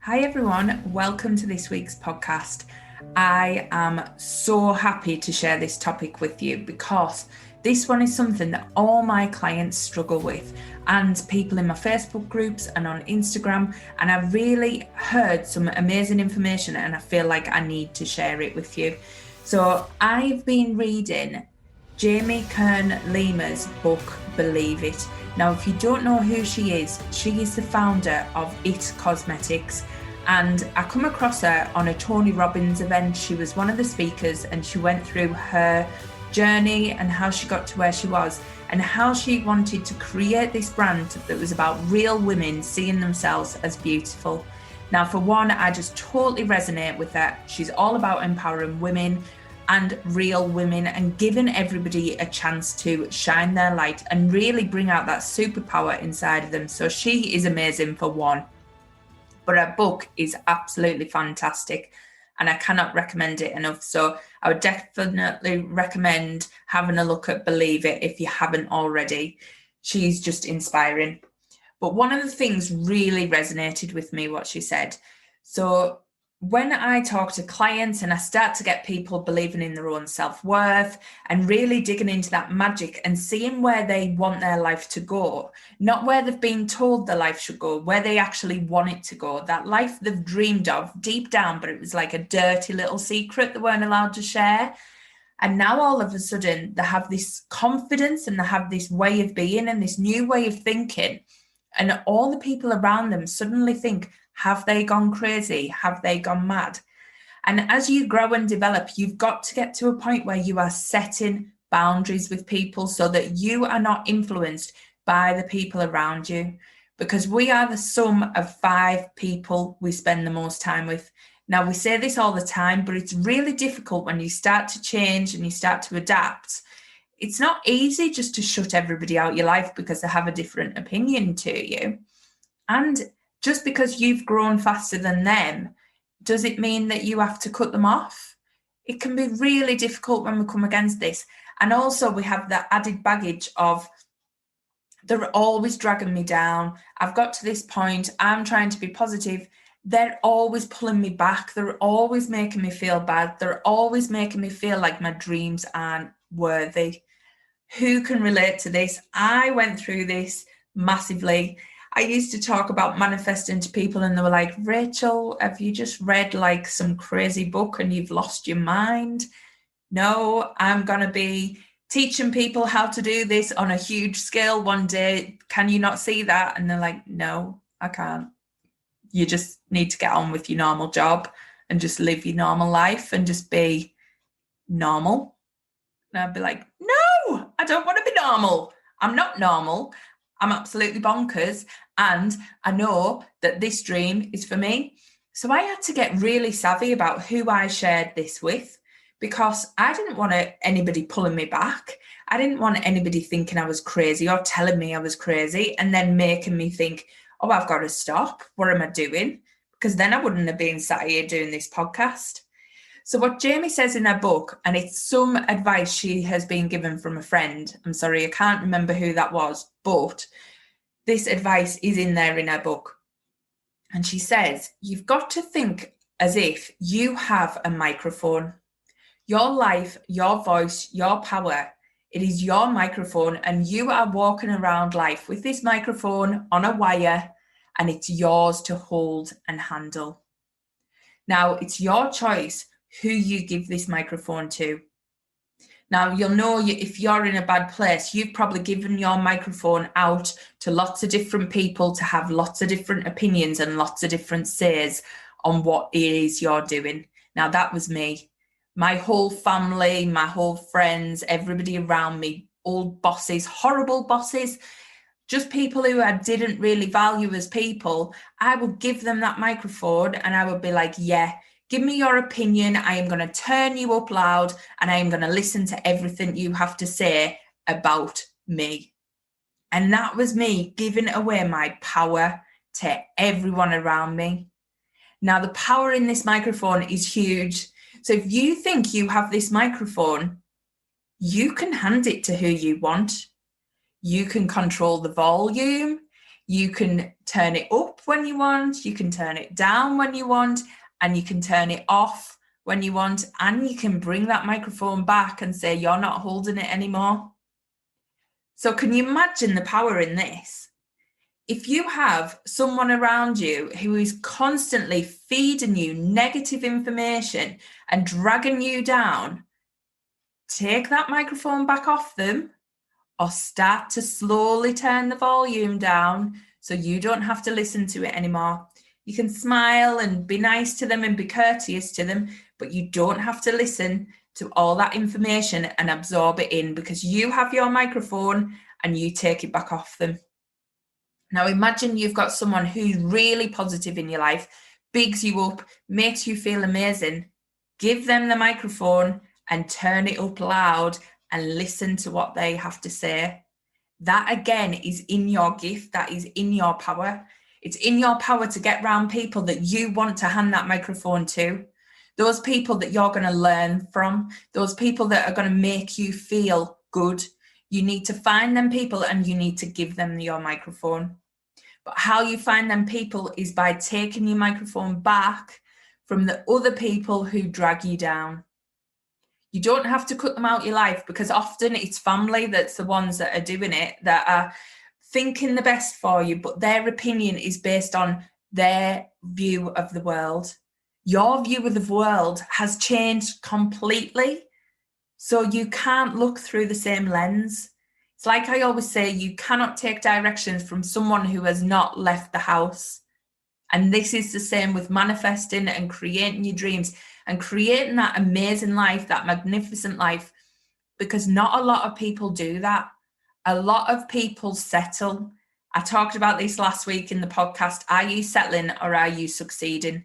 Hi everyone, welcome to this week's podcast. I am so happy to share this topic with you because this one is something that all my clients struggle with, and people in my Facebook groups and on Instagram, and I really heard some amazing information and I feel like I need to share it with you. So I've been reading Kern Lima's book, Believe It. Now, if you don't know who she is the founder of It Cosmetics. And I come across her on a Tony Robbins event. She was one of the speakers and she went through her journey and how she got to where she was and how she wanted to create this brand that was about real women seeing themselves as beautiful. Now, for one, I just totally resonate with her. She's all about empowering women and real women and giving everybody a chance to shine their light and really bring out that superpower inside of them. So she is amazing for one. But her book is absolutely fantastic and I cannot recommend it enough. So I would definitely recommend having a look at Believe It if you haven't already. She's just inspiring. But one of the things really resonated with me, what she said. So when I talk to clients and I start to get people believing in their own self-worth and really digging into that magic and seeing where they want their life to go, not where they've been told their life should go, where they actually want it to go, that life they've dreamed of deep down, but it was like a dirty little secret they weren't allowed to share. And now all of a sudden they have this confidence and they have this way of being and this new way of thinking. And all the people around them suddenly think, have they gone crazy? Have they gone mad? And as you grow and develop, you've got to get to a point where you are setting boundaries with people so that you are not influenced by the people around you. Because we are the sum of 5 people we spend the most time with. Now, we say this all the time, but it's really difficult when you start to change and you start to adapt. It's not easy just to shut everybody out of your life because they have a different opinion to you. And just because you've grown faster than them, does it mean that you have to cut them off? It can be really difficult when we come against this. And also we have the added baggage of they're always dragging me down. I've got to this point. I'm trying to be positive. They're always pulling me back. They're always making me feel bad. They're always making me feel like my dreams aren't worthy. Who can relate to this? I went through this massively. I used to talk about manifesting to people and they were like, Rachel, have you just read like some crazy book and you've lost your mind? No, I'm going to be teaching people how to do this on a huge scale one day. Can you not see that? And they're like, no, I can't. You just need to get on with your normal job and just live your normal life and just be normal. And I'd be like, no, I don't want to be normal. I'm not normal. I'm absolutely bonkers. And I know that this dream is for me. So I had to get really savvy about who I shared this with because I didn't want anybody pulling me back. I didn't want anybody thinking I was crazy or telling me I was crazy and then making me think, oh, I've got to stop. What am I doing? Because then I wouldn't have been sat here doing this podcast. So what Jamie says in her book, and it's some advice she has been given from a friend. I'm sorry, I can't remember who that was, but this advice is in there in her book. And she says, you've got to think as if you have a microphone. Your life, your voice, your power, it is your microphone and you are walking around life with this microphone on a wire and it's yours to hold and handle. Now, it's your choice who you give this microphone to. Now, you'll know if you're in a bad place, you've probably given your microphone out to lots of different people to have lots of different opinions and lots of different says on what it is you're doing. Now, that was me. My whole family, my whole friends, everybody around me, old bosses, horrible bosses, just people who I didn't really value as people, I would give them that microphone and I would be like, yeah, give me your opinion. I am going to turn you up loud and I am going to listen to everything you have to say about me. And that was me giving away my power to everyone around me. Now, the power in this microphone is huge. So if you think you have this microphone, you can hand it to who you want. You can control the volume. You can turn it up when you want, you can turn it down when you want, and you can turn it off when you want, and you can bring that microphone back and say you're not holding it anymore. So can you imagine the power in this? If you have someone around you who is constantly feeding you negative information and dragging you down, take that microphone back off them, or start to slowly turn the volume down so you don't have to listen to it anymore. You can smile and be nice to them and be courteous to them, but you don't have to listen to all that information and absorb it in, because you have your microphone and you take it back off them. Now imagine you've got someone who's really positive in your life, bigs you up, makes you feel amazing. Give them the microphone and turn it up loud and listen to what they have to say. That again is in your gift, that is in your power. It's in your power to get around people that you want to hand that microphone to. Those people that you're going to learn from, those people that are going to make you feel good. You need to find them people and you need to give them your microphone. But how you find them people is by taking your microphone back from the other people who drag you down. You don't have to cut them out your life, because often it's family that's the ones that are doing it, that are thinking the best for you, but their opinion is based on their view of the world. Your view of the world has changed completely, so you can't look through the same lens. It's like I always say, you cannot take directions from someone who has not left the house. And this is the same with manifesting and creating your dreams and creating that amazing life, that magnificent life, because not a lot of people do that. A lot of people settle. I talked about this last week in the podcast. Are you settling or are you succeeding?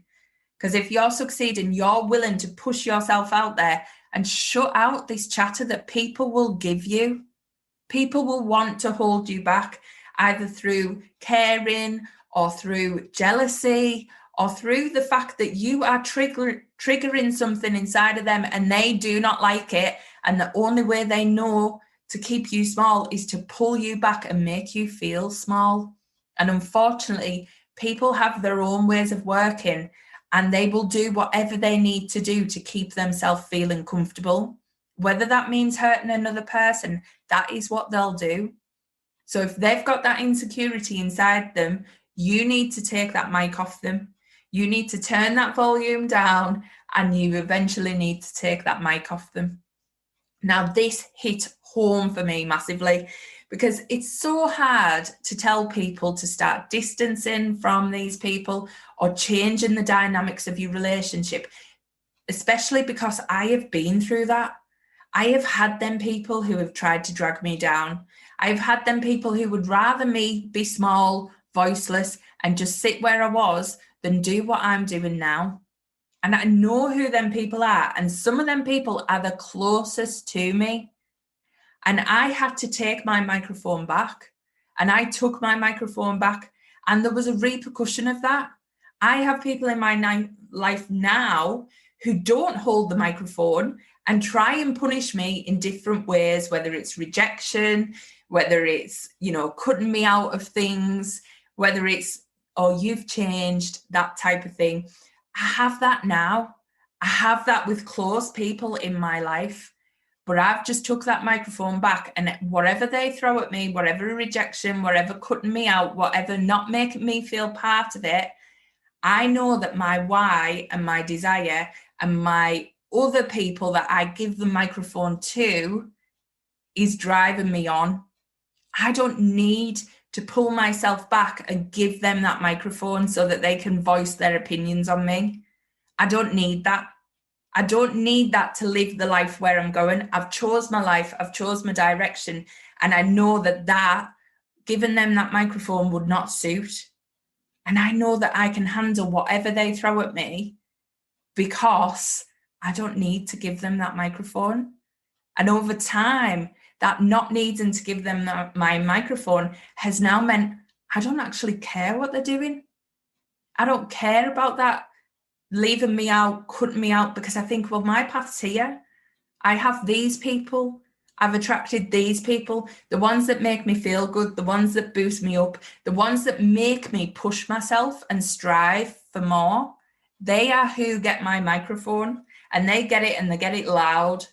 Because if you're succeeding, you're willing to push yourself out there and shut out this chatter that people will give you. People will want to hold you back, either through caring or through jealousy or through the fact that you are triggering something inside of them and they do not like it. And the only way they know to keep you small is to pull you back and make you feel small. And unfortunately, people have their own ways of working and they will do whatever they need to do to keep themselves feeling comfortable. Whether that means hurting another person, that is what they'll do. So if they've got that insecurity inside them, you need to take that mic off them. You need to turn that volume down and you eventually need to take that mic off them. Now, this hit home for me massively because it's so hard to tell people to start distancing from these people or changing the dynamics of your relationship, especially because I have been through that. I have had them people who have tried to drag me down. I've had them people who would rather me be small, voiceless, and just sit where I was than do what I'm doing now. And I know who them people are. And some of them people are the closest to me. And I had to take my microphone back. And I took my microphone back. And there was a repercussion of that. I have people in my life now who don't hold the microphone and try and punish me in different ways, whether it's rejection, whether it's, cutting me out of things, whether it's, oh, you've changed, that type of thing. I have that now. I have that with close people in my life, but I've just took that microphone back, and whatever they throw at me, whatever rejection, whatever cutting me out, whatever not making me feel part of it, I know that my why and my desire and my other people that I give the microphone to is driving me on. I don't need to pull myself back and give them that microphone so that they can voice their opinions on me. I don't need that. I don't need that to live the life where I'm going. I've chose my life. I've chose my direction. And I know that giving them that microphone would not suit. And I know that I can handle whatever they throw at me because I don't need to give them that microphone. And over time, that not needing to give them my microphone has now meant I don't actually care what they're doing. I don't care about that leaving me out, cutting me out, because I think, well, my path's here. I have these people. I've attracted these people, the ones that make me feel good, the ones that boost me up, the ones that make me push myself and strive for more. They are who get my microphone, and they get it, and they get it loud.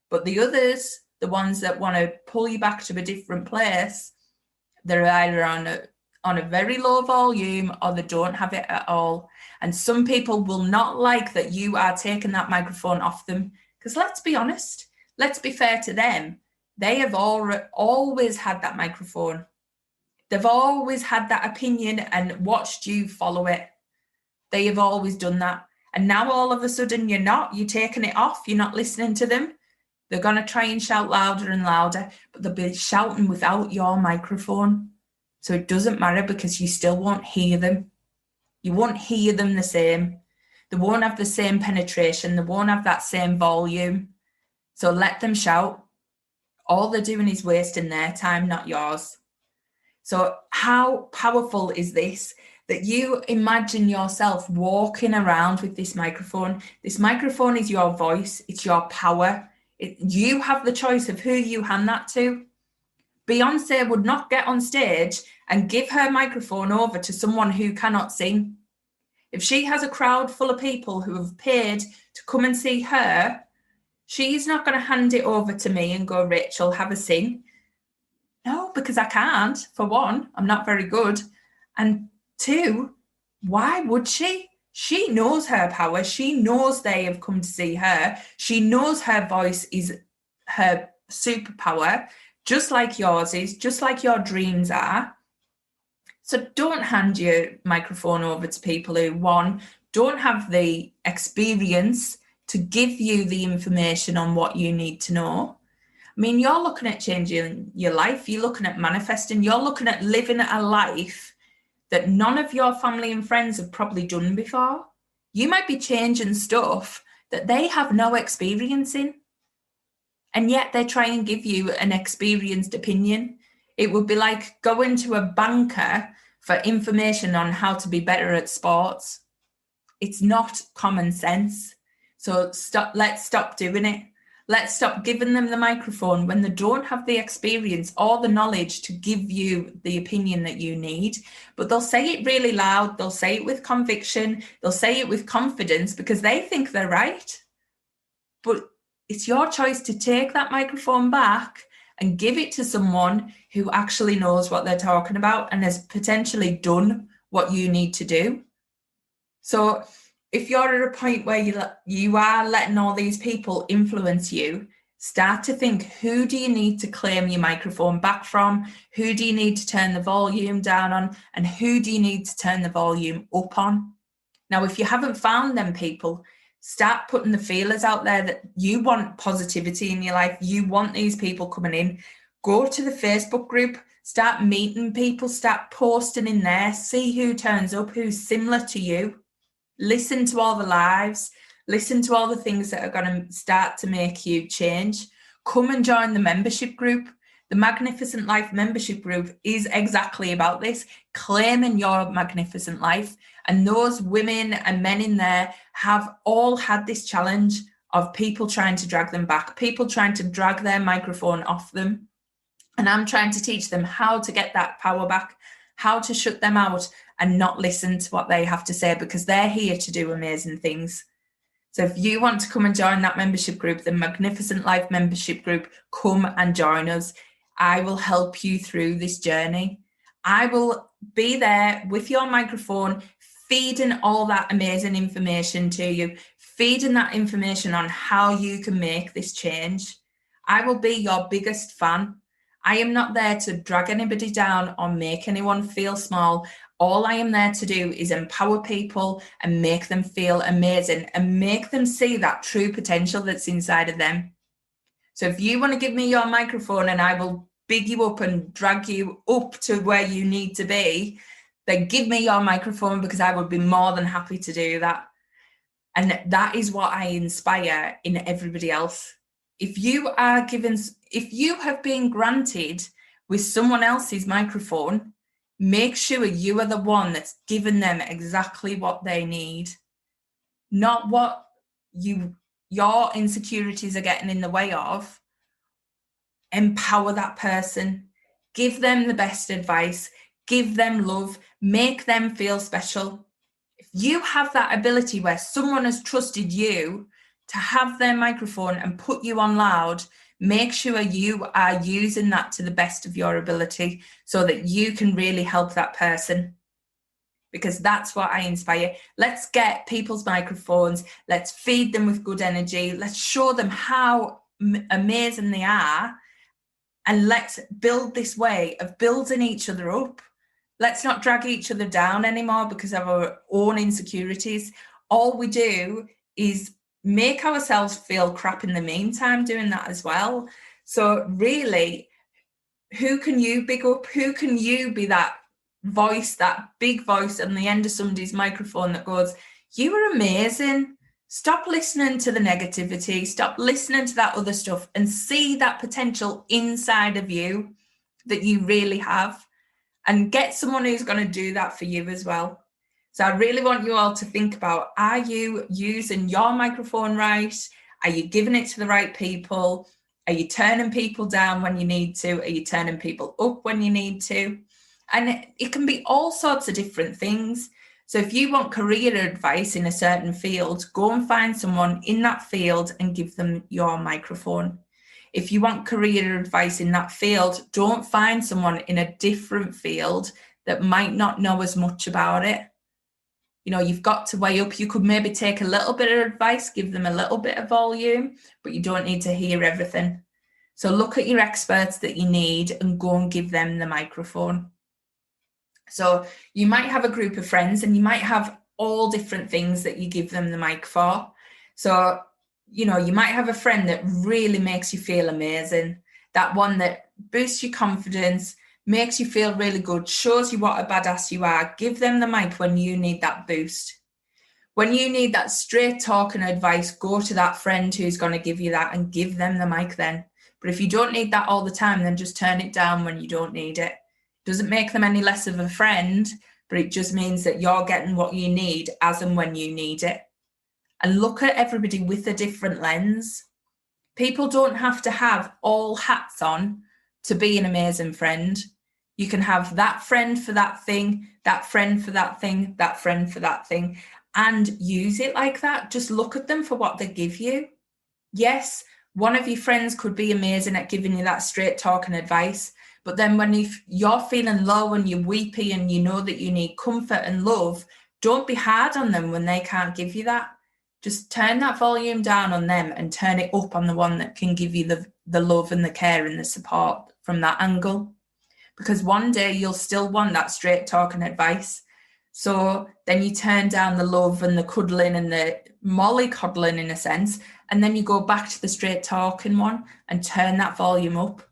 But the others, the ones that want to pull you back to a different place, they're either on a very low volume or they don't have it at all. And some people will not like that you are taking that microphone off them. Because let's be honest, let's be fair to them. They have always had that microphone. They've always had that opinion and watched you follow it. They have always done that. And now all of a sudden you're taking it off. You're not listening to them. They're going to try and shout louder and louder, but they'll be shouting without your microphone. So it doesn't matter, because you still won't hear them. You won't hear them the same. They won't have the same penetration. They won't have that same volume. So let them shout. All they're doing is wasting their time, not yours. So how powerful is this? That you imagine yourself walking around with this microphone. This microphone is your voice. It's your power. You have the choice of who you hand that to. Beyonce would not get on stage and give her microphone over to someone who cannot sing. If she has a crowd full of people who have paid to come and see her, she's not going to hand it over to me and go, Rachel, have a sing. No, because I can't. For one, I'm not very good. And two, why would she? She knows her power. She knows they have come to see her. She knows her voice is her superpower, just like yours is, just like your dreams are. So don't hand your microphone over to people who, one, don't have the experience to give you the information on what you need to know. I mean, you're looking at changing your life. You're looking at manifesting. You're looking at living a life that none of your family and friends have probably done before. You might be changing stuff that they have no experience in. And yet they try and give you an experienced opinion. It would be like going to a banker for information on how to be better at sports. It's not common sense. So let's stop doing it. Let's stop giving them the microphone when they don't have the experience or the knowledge to give you the opinion that you need. But they'll say it really loud. They'll say it with conviction. They'll say it with confidence because they think they're right. But it's your choice to take that microphone back and give it to someone who actually knows what they're talking about and has potentially done what you need to do. So if you're at a point where you are letting all these people influence you, start to think, who do you need to claim your microphone back from? Who do you need to turn the volume down on? And who do you need to turn the volume up on? Now, if you haven't found them people, start putting the feelers out there that you want positivity in your life. You want these people coming in. Go to the Facebook group, start meeting people, start posting in there, see who turns up, who's similar to you. Listen to all the lives, listen to all the things that are going to start to make you change. Come and join the membership group. The Magnificent Life membership group is exactly about this, claiming your magnificent life. And those women and men in there have all had this challenge of people trying to drag them back, people trying to drag their microphone off them. And I'm trying to teach them how to get that power back, how to shut them out and not listen to what they have to say, because they're here to do amazing things. So if you want to come and join that membership group, the Magnificent Life membership group, come and join us. I will help you through this journey. I will be there with your microphone, feeding all that amazing information to you, feeding that information on how you can make this change. I will be your biggest fan. I am not there to drag anybody down or make anyone feel small. All I am there to do is empower people and make them feel amazing and make them see that true potential that's inside of them. So if you want to give me your microphone and I will big you up and drag you up to where you need to be, then give me your microphone, because I would be more than happy to do that. And that is what I inspire in everybody else. If you have been granted with someone else's microphone, make sure you are the one that's given them exactly what they need, not what your insecurities are getting in the way of. empower that person, give them the best advice, give them love, make them feel special. If you have that ability where someone has trusted you to have their microphone and put you on loud, make sure you are using that to the best of your ability so that you can really help that person. Because that's what I inspire. Let's get people's microphones. Let's feed them with good energy. Let's show them how amazing they are. And let's build this way of building each other up. Let's not drag each other down anymore because of our own insecurities. All we do is make ourselves feel crap in the meantime doing that as well. So really, who can you big up? Who can you be that voice, that big voice on the end of somebody's microphone that goes, you are amazing. Stop listening to the negativity. Stop listening to that other stuff and see that potential inside of you that you really have, and get someone who's going to do that for you as well. So I really want you all to think about, are you using your microphone right? Are you giving it to the right people? Are you turning people down when you need to? Are you turning people up when you need to? And it can be all sorts of different things. So if you want career advice in a certain field, go and find someone in that field and give them your microphone. If you want career advice in that field, don't find someone in a different field that might not know as much about it. You know, you've got to weigh up. You could maybe take a little bit of advice, give them a little bit of volume, but you don't need to hear everything. So look at your experts that you need and go and give them the microphone. So you might have a group of friends and you might have all different things that you give them the mic for. So, you know, you might have a friend that really makes you feel amazing. That one that boosts your confidence, makes you feel really good, shows you what a badass you are. Give them the mic when you need that boost. When you need that straight talk and advice, go to that friend who's going to give you that and give them the mic then. But if you don't need that all the time, then just turn it down when you don't need it. Doesn't make them any less of a friend, but it just means that you're getting what you need as and when you need it. And look at everybody with a different lens. People don't have to have all hats on to be an amazing friend. You can have that friend for that thing, that friend for that thing, that friend for that thing, and use it like that. Just look at them for what they give you. Yes, one of your friends could be amazing at giving you that straight talk and advice. But then when you're feeling low and you're weepy and you know that you need comfort and love, don't be hard on them when they can't give you that. Just turn that volume down on them and turn it up on the one that can give you the love and the care and the support from that angle. Because one day you'll still want that straight talk and advice. So then you turn down the love and the cuddling and the mollycoddling in a sense, and then you go back to the straight talking one and turn that volume up.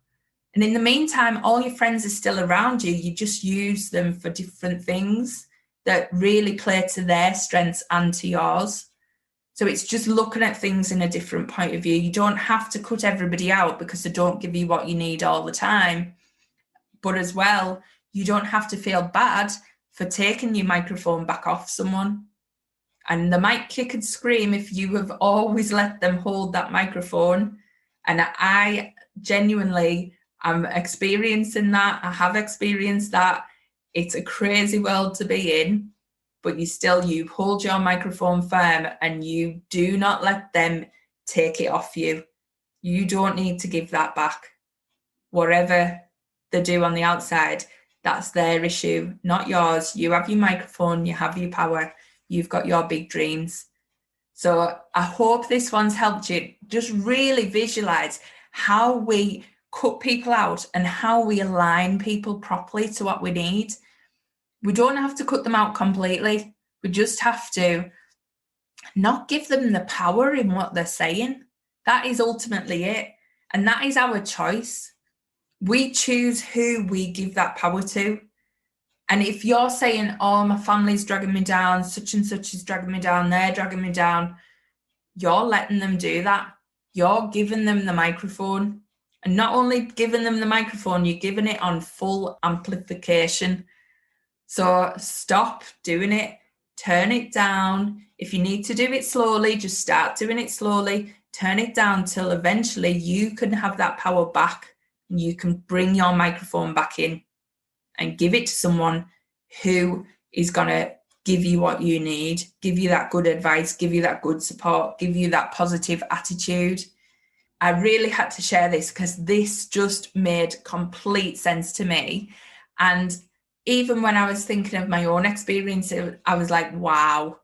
And in the meantime, all your friends are still around you. You just use them for different things that really play to their strengths and to yours. So it's just looking at things in a different point of view. You don't have to cut everybody out because they don't give you what you need all the time. But as well, you don't have to feel bad for taking your microphone back off someone. And they might kick and scream if you have always let them hold that microphone. And I genuinely am experiencing that. I have experienced that. It's a crazy world to be in, but you hold your microphone firm and you do not let them take it off you. You don't need to give that back. Whatever they do on the outside, that's their issue, not yours. You have your microphone, you have your power, you've got your big dreams. So I hope this one's helped you just really visualize how we cut people out and how we align people properly to what we need. We don't have to cut them out completely. We just have to not give them the power in what they're saying. That is ultimately it. And that is our choice. We choose who we give that power to. And if you're saying, oh, my family's dragging me down, such and such is dragging me down, they're dragging me down, you're letting them do that. You're giving them the microphone. And not only giving them the microphone, you're giving it on full amplification. So stop doing it. Turn it down. If you need to do it slowly, just start doing it slowly. Turn it down till eventually you can have that power back You can bring your microphone back in and give it to someone who is going to give you what you need, give you that good advice, give you that good support, give you that positive attitude. I really had to share this because this just made complete sense to me. And even when I was thinking of my own experience, I was like, wow,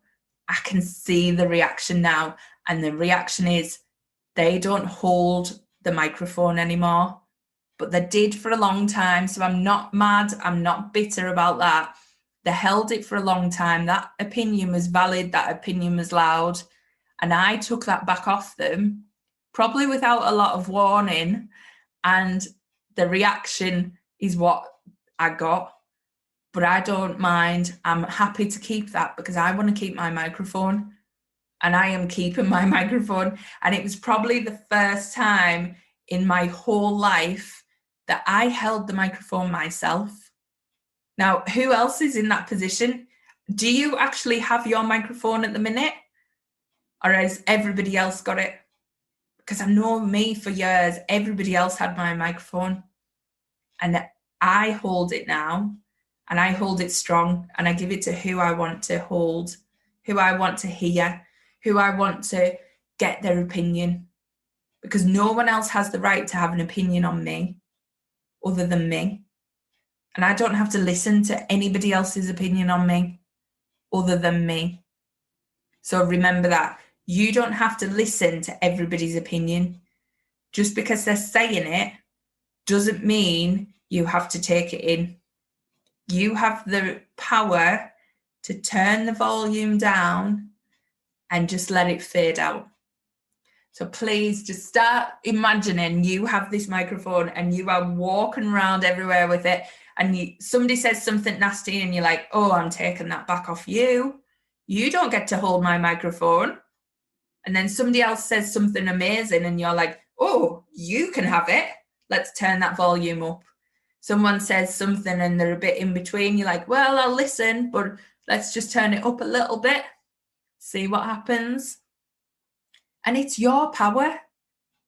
I can see the reaction now. And the reaction is they don't hold the microphone anymore, but they did for a long time. So I'm not mad. I'm not bitter about that. They held it for a long time. That opinion was valid. That opinion was loud. And I took that back off them, probably without a lot of warning. And the reaction is what I got. But I don't mind. I'm happy to keep that because I want to keep my microphone. And I am keeping my microphone. And it was probably the first time in my whole life that I held the microphone myself. Now, who else is in that position? Do you actually have your microphone at the minute? Or has everybody else got it? Because I know me for years, everybody else had my microphone. And I hold it now. And I hold it strong. And I give it to who I want to hold, who I want to hear, who I want to get their opinion. Because no one else has the right to have an opinion on me other than me. And I don't have to listen to anybody else's opinion on me other than me. So remember that. You don't have to listen to everybody's opinion. Just because they're saying it doesn't mean you have to take it in. You have the power to turn the volume down and just let it fade out. So please just start imagining you have this microphone and you are walking around everywhere with it, and somebody says something nasty and you're like, oh, I'm taking that back off you. You don't get to hold my microphone. And then somebody else says something amazing and you're like, oh, you can have it. Let's turn that volume up. Someone says something and they're a bit in between. You're like, well, I'll listen, but let's just turn it up a little bit. See what happens. And it's your power.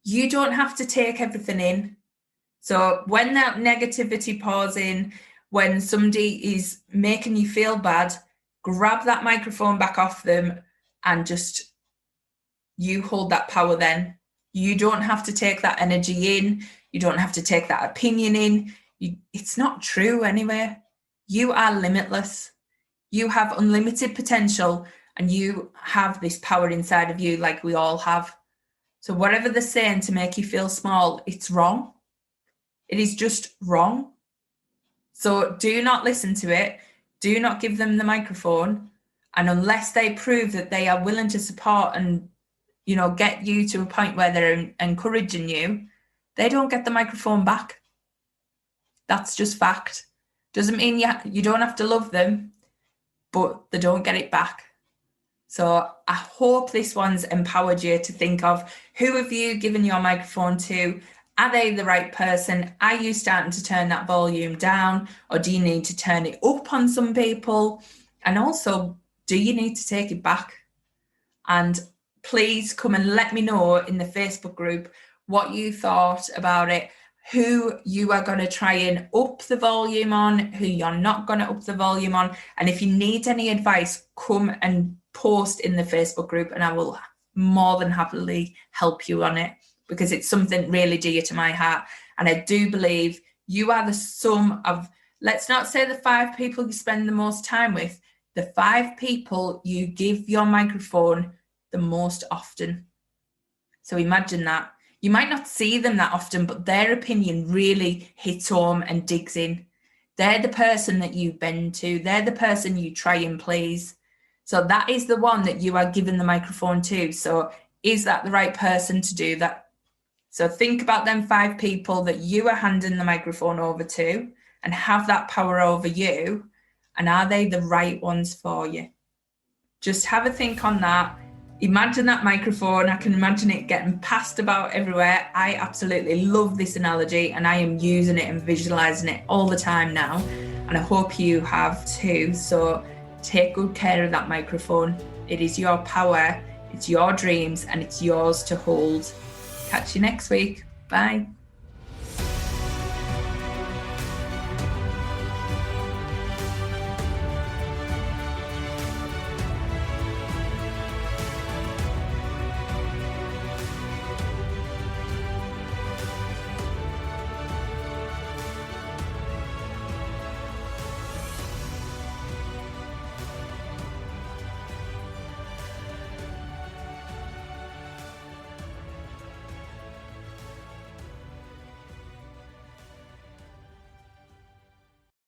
You don't have to take everything in. So when that negativity pours in, when somebody is making you feel bad, grab that microphone back off them and just, you hold that power then. You don't have to take that energy in. You don't have to take that opinion in. It's not true anyway. You are limitless. You have unlimited potential and you have this power inside of you like we all have. So whatever they're saying to make you feel small, it's wrong. It is just wrong. So do not listen to it. Do not give them the microphone. And unless they prove that they are willing to support and, get you to a point where they're encouraging you, they don't get the microphone back. That's just fact. Doesn't mean you don't have to love them, but they don't get it back. So I hope this one's empowered you to think of, who have you given your microphone to? Are they the right person? Are you starting to turn that volume down, or do you need to turn it up on some people? And also, do you need to take it back? And please come and let me know in the Facebook group what you thought about it, who you are going to try and up the volume on, who you're not going to up the volume on. And if you need any advice, come and post in the Facebook group and I will more than happily help you on it, because it's something really dear to my heart. And I do believe you are the sum of, let's not say the 5 people you spend the most time with, the 5 people you give your microphone the most often. So imagine that. You might not see them that often, but their opinion really hits home and digs in. They're the person that you bend to. They're the person you try and please. So that is the one that you are giving the microphone to. So is that the right person to do that? So think about them 5 people that you are handing the microphone over to and have that power over you. And are they the right ones for you? Just have a think on that. Imagine that microphone. I can imagine it getting passed about everywhere. I absolutely love this analogy and I am using it and visualizing it all the time now. And I hope you have too. So take good care of that microphone. It is your power, it's your dreams, and it's yours to hold. Catch you next week. Bye.